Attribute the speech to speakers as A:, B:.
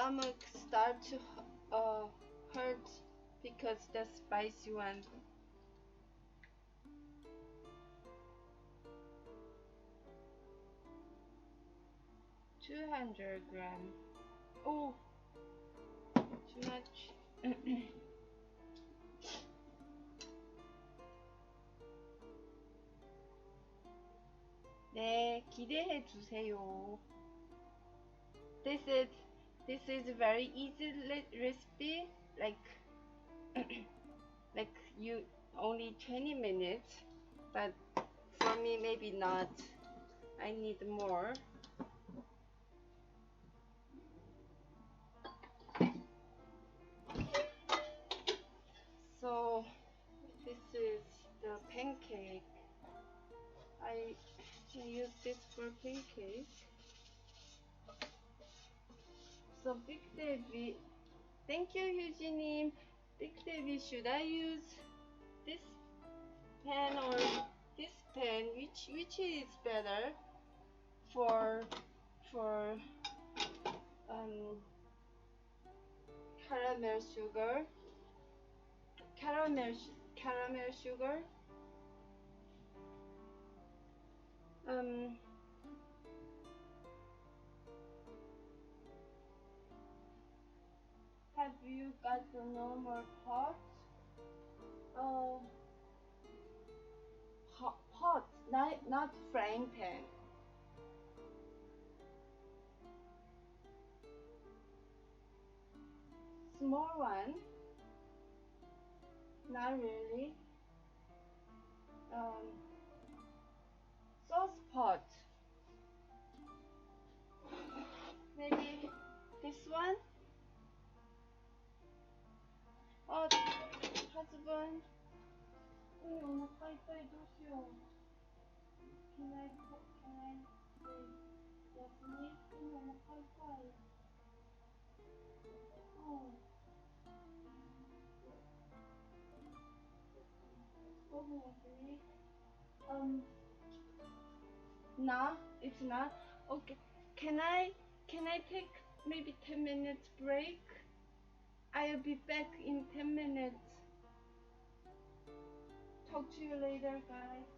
A: stomach start to hurt because the spicy one. (200g) Oh, too much. 네, 기대해 주세요. This is very easy recipe, like like you only 20 minutes, but for me maybe not. I need more. So this is the pancake. I use this for pancake. So Big Debbie, thank you, Yuji님. Big Debbie, should I use this pen or this pen? Which is better for caramel sugar? Caramel sugar. Have you got the normal pot? Pot, not frying pan. Small one? Not really. Sauce pot. Maybe this one? Oh, husband. 오늘 빠이빠이 도시오. Can I say yes, please? 오늘 빠이빠이. Oh. Obviously. No, it's not. Okay. Can I take maybe 10 minutes break? I'll be back in 10 minutes. Talk to you later, guys.